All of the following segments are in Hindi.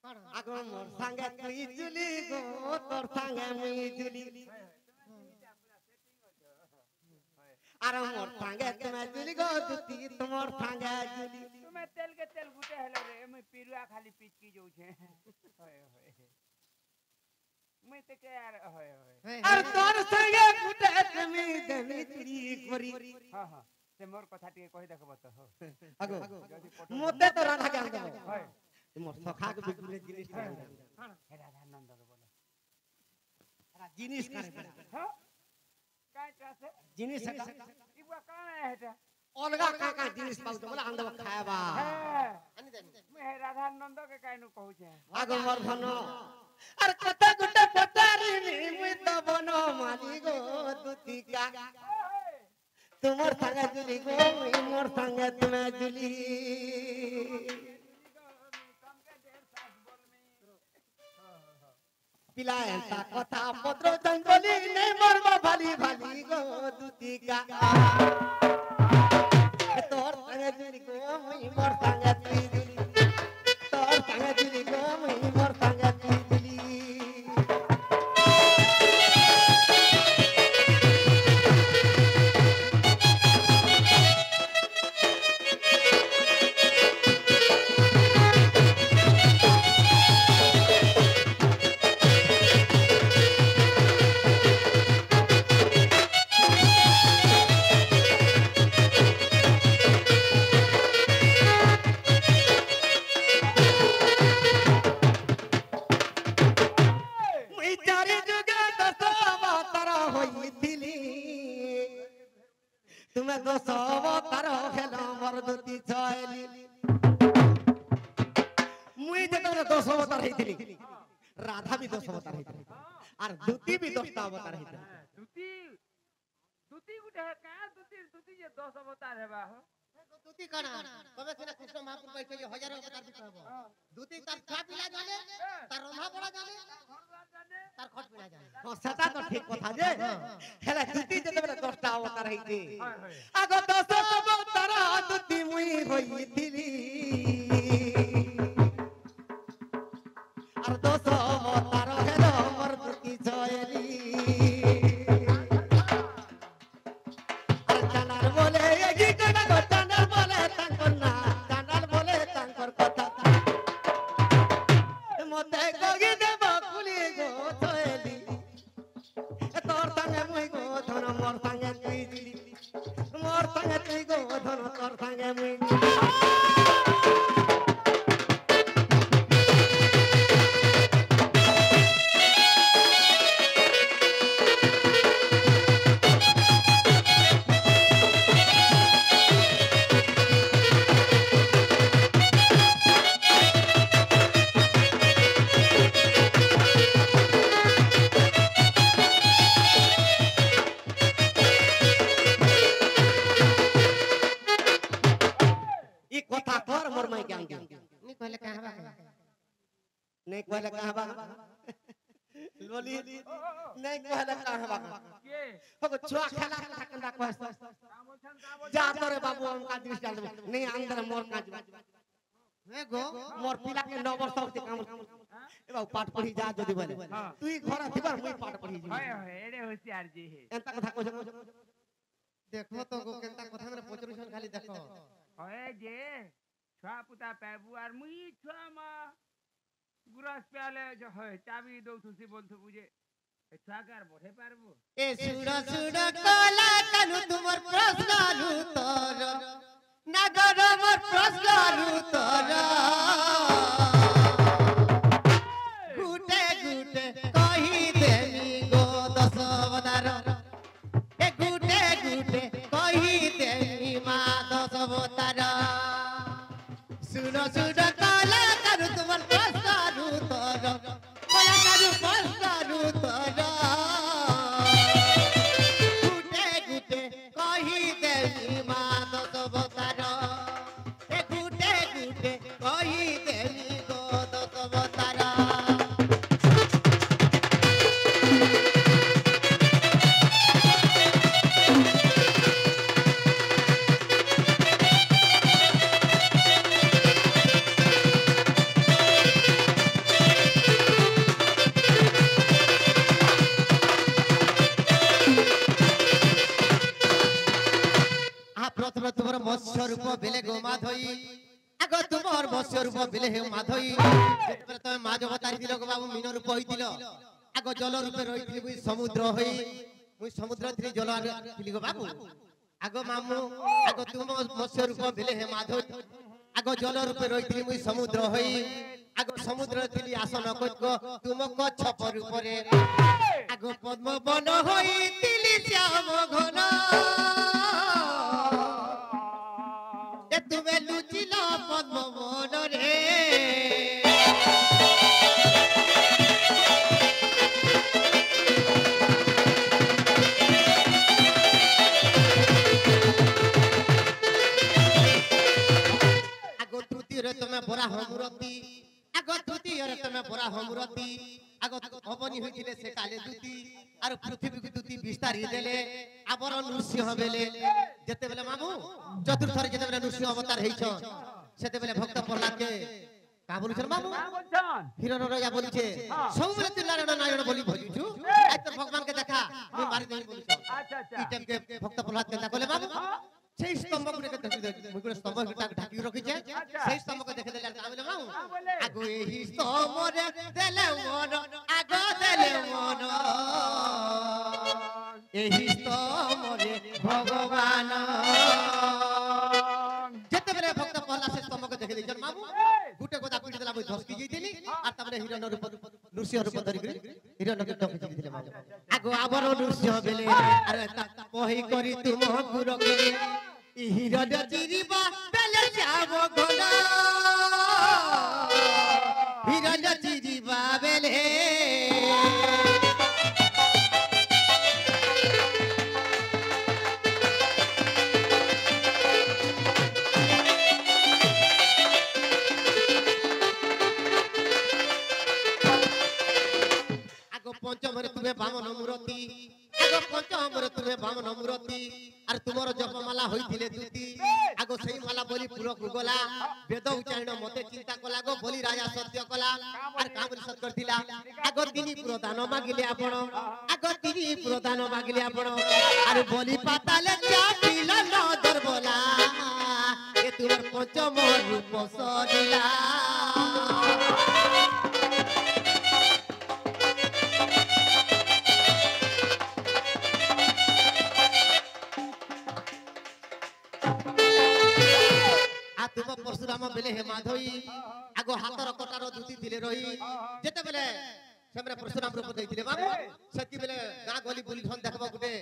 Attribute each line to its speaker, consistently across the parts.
Speaker 1: आगो मोर संगे तुई जुली गो तोर संगे मुई जुली अरे मोर संगे तुम्हें जुली गो दुती तुमोर संगे जुली
Speaker 2: तुम्हें तेल के तेल गुटे हेलो रे मैं पिरुआ खाली पिचकी जाऊ छे होय होय मैं ते के यार होय होय
Speaker 1: अरे तोर संगे गुटे तुमी देवी चुरी कोरी
Speaker 2: हां हां से मोर कथा टिके कहि देखबो त हो
Speaker 1: आगो मोते तो राधा ज्ञान देबो
Speaker 2: होय
Speaker 1: मोर सखा के बिगुले जिनिस
Speaker 2: हे राधानंद रे बोले
Speaker 1: जिनिस करे
Speaker 2: हां काय से
Speaker 1: जिनिस
Speaker 2: इबा कान है हेटा
Speaker 1: अलगा का जिनिस पाउतो बोला अंदर खायबा
Speaker 2: अनि देनी मैं राधानंद के काइनु कहू छे
Speaker 1: आगो मोर भनो अरे कत गुटे पटारी नी मुई तो बनो माली गो दुती का तुमोर संगे जुली गो मुई मोर संगे तुम्हें जुली पिलायंता कथा पत्र जंगली नहीं मरबो भाली भाली गो दुती का तोर संगे जुली गो मुई मोर संगे तुई जुली तोर संगे जुली गो मुई मोर संगे तुई जुली तुम्हें तो सब तारो खेला मर दुती छायली मुई जेतने 200 अवतार हेतिली राधा भी 200 अवतार हेतिली और दुती भी 200 अवतार हेतिली
Speaker 2: दुती गुटे का दुती जे 200 अवतार हेबा हो
Speaker 3: दुती कना कबे सिना कृष्ण महाप्रभु बैठे जे हजारों अवतार भी कहबो दुती तार खा पिला जाने तार रंधा पड़ा जाने तार खट पिला जाने
Speaker 1: हां सेटा तो ठीक कथा जे हेला दुती जेते बेले 10 अवतार हेति आगो 200 अवतार दुती मुई होइतिली और 200 अवतार हेलो मर दुती छायली चनर बोले एगी कना गो चनर बोले तंकर ना चनर बोले तंकर कथा मोते गोगी देब कुली गो छयली तोर संगे मुई गो धन मोर संगे तुई जुली मोर संगे तुई गो धन तोर संगे मुई नहीं कहले कहबा लोली नहीं कहले कहबा
Speaker 2: के
Speaker 1: हो छुआ खेला ठकंदा कहस जा तोरे बाबू हम का दृष्टि डाल नहीं अंदर मोर काज
Speaker 3: हे गो
Speaker 1: मोर पिला के 9 वर्ष से काम ए बाबू पाठ पढ़ी जा जदी बोले तुई घर थिबर मुई पाठ पढ़ी जी
Speaker 2: होय होय एडे होशियार जी हे
Speaker 1: एंता कथा कहछ
Speaker 3: देखो तो गो केनता कथा में पचरुछन खाली देखो
Speaker 2: होय जे छुआ पुता पाबू आर मुई छुआ मा गुरास प्याले जो है चाबी दो तुसी बोलथु बुझे छाकार बढ़े पारबो
Speaker 3: ए सुड़ा सुड़ा काला कालू तुमर प्रश्न उत्तर नगर मोर प्रश्न उत्तर गुटे गुटे कहि देनी गो 10 अवतार ए गुटे गुटे कहि देनी मा 10 अवतार सुनो सुड़ा काला कालू तुमर प्रश्न उत्तर काला कालू प्रश्न उत्तर गुटे गुटे कहि देनी मा 10 अवतार ए गुटे गुटे कहि বেলে হে মাধই যেতবে তুমি মাঝ অবতারি দিল গো বাবু মিন রূপ হইছিল আগ জল রূপে রইଥିଲି মুই সমুদ্র হই মুই সমুদ্র থিলি জল থিলি গো বাবু আগ মামু আগ তুম মৎস্য রূপ বেলে হে মাধই আগ জল রূপে রইଥିଲି মুই সমুদ্র হই আগ সমুদ্র থিলি আসন কইগ তুম কচ্ছপ রূপরে আগ পদ্ম বন হইଥିଲି শ্যাম ঘন এ তুমি লুচিল পদ্ম বন রে আগ তৃতীয়রে তুমি বরা হমরতি আগ তৃতীয়রে তুমি বরা হমরতি আগ অবনি হইছিলে সে কালে দুতি আর পৃথিবীকে দুতি বিস্তারি দেলে আবর নৃসিংহ বেলে যেতেবেলে মামু চতুর্থরে যেতেবেলে নৃসিংহ অবতার হইছ সেতেবেলে ভক্ত প্রহ্লাদকে কা বলিছেন মামু হিরণ রাজা বলিছে সববেলে তুই নারায়ণ নারায়ণ বলি ভজিছু আজ তোর ভগবানকে দেখা তুই মারি দেই বলিছ
Speaker 2: আচ্ছা আচ্ছা
Speaker 3: এই টাইমকে ভক্ত প্রহ্লাদকে দেখলে মামু সেই স্তম্ভগুলোকে দেখি মুগুলো স্তম্ভটা ঢাকি রাখিছে সেই স্তম্ভকে দেখে দিলে আর বলে মামু আগো এই স্তম্ভরে দেলে মন আগো দেলে মন এই স্তম্ভরে ভগবান যেতেবেলে ভক্ত প্রহ্লাদ সেই স্তম্ভকে দেখে দিয়েছেন মামু গুটে গোদা পিটি দিলা মই ধসকি যাইতিনি আর তারপরে হিরণ রূপ নৃসিংহ রূপ ধরি করে হিরণকে ধসকি দিলে মামু আগো আবার নৃসিংহ বেলে আরে কহি করি তুম গুরু গিরি হিরণ চিরিবা বেলে শ্যাম ঘন হিরণ চিরিবা বেলে পঞ্চমরে তুমি বামন মূরতি আগ পঞ্চমরে তুমি বামন মূরতি আর তোমার জপমালা হইছিলে দুতি আগ সেই মালা বলি পুরক গলা বেদ উচ্চারণ মতে চিন্তা কলা গো বলি রাজা সত্য কলা আর কামরি সৎ করতিলা আগ তিনি প্রদান মাগিলে আপন আগ তিনি প্রদান মাগিলে আপন আর বলি পাতালে চাপিলা নজর বলা এ তোমার পঞ্চম রূপ সদিলা परशुराम बेले हे माधई आगो हातर कटार दुती दिले रही जेते बेले सेमरे परशुराम रूप देइथिले बाबू सेति बेले गा गली बुली छन देखबो गुटे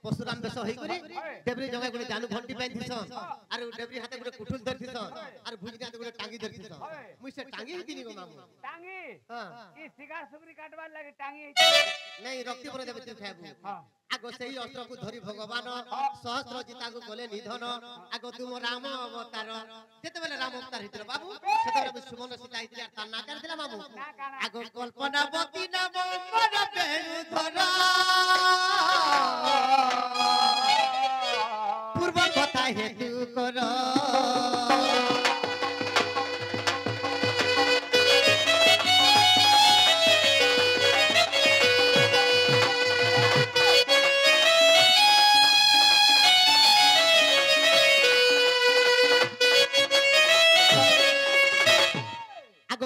Speaker 3: परशुराम बेस होई करी डेबरी जगह गुटे जानू घंटी पाइन थिसन आर डेबरी हाथे गुटे कुठुल धर थिसन आर भुजनी हाथे गुटे टांगी धर थिसन मुई से टांगी हितिनी गो मामू
Speaker 2: टांगी
Speaker 3: हां
Speaker 2: ई सिगार सुगरी काटबार लागे टांगी
Speaker 3: नहीं रक्ति पर देबे तू खाबू आगो सही अस्त्र को धरी भगवान सहस्त्र जिता को गले निधन आगो तुम राम अवतार जेते बेले राम अवतार हितरे बाबू सेते बेले सुमन सीता हितरे ता ना कर दिला बाबू आगो कल्पनावती नाम मन बेरु धरा पूर्व कथा हेतु कर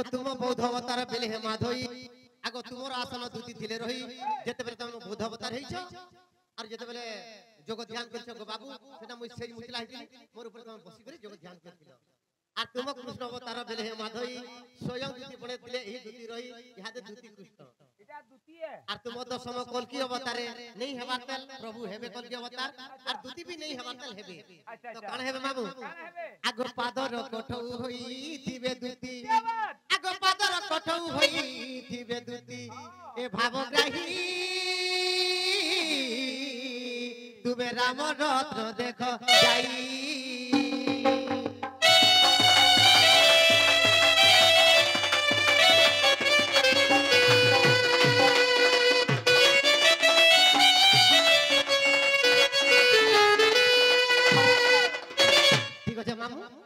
Speaker 3: तुम बौद्ध अवतार बेले हे माधई आगो तुमर आसन दुती थिले रही जेते बेले तुम बौद्ध अवतार हेइछ और जेते बेले जोग ध्यान करछ गो बाबू सेटा मुई सेई मुतला हितिली मोर ऊपर तुम बसी करे जोग ध्यान करथिलो আর তুম কৃষ্ণ অবতার বেলে হে মাধই স্বয়ং দুতি পড়ে দিলে এই দুতি রই ইহাতে দুতি কৃষ্ণ
Speaker 2: এটা দুতিয়ে
Speaker 3: আর তুম দশম কলকি অবতারে নেই হেবাতেল প্রভু হেবে কলকি অবতার আর দুতি বি নেই হেবাতেল হেবে তো কোন হেবে মামু আগ পাদর কঠৌ হই থিবে দুতি আগ পাদর কঠৌ হই থিবে দুতি এ ভাবগ্রাহী তুমি রাম রত্ন দেখো যাই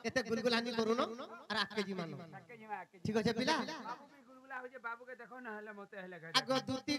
Speaker 3: এতে গুলগুলানি করুন আর আকে জি মানো ঠিক আছে পিলা
Speaker 2: বাবু গুলগুলা হইছে বাবুকে দেখো না হলে মতে হলে
Speaker 3: আগ দুতি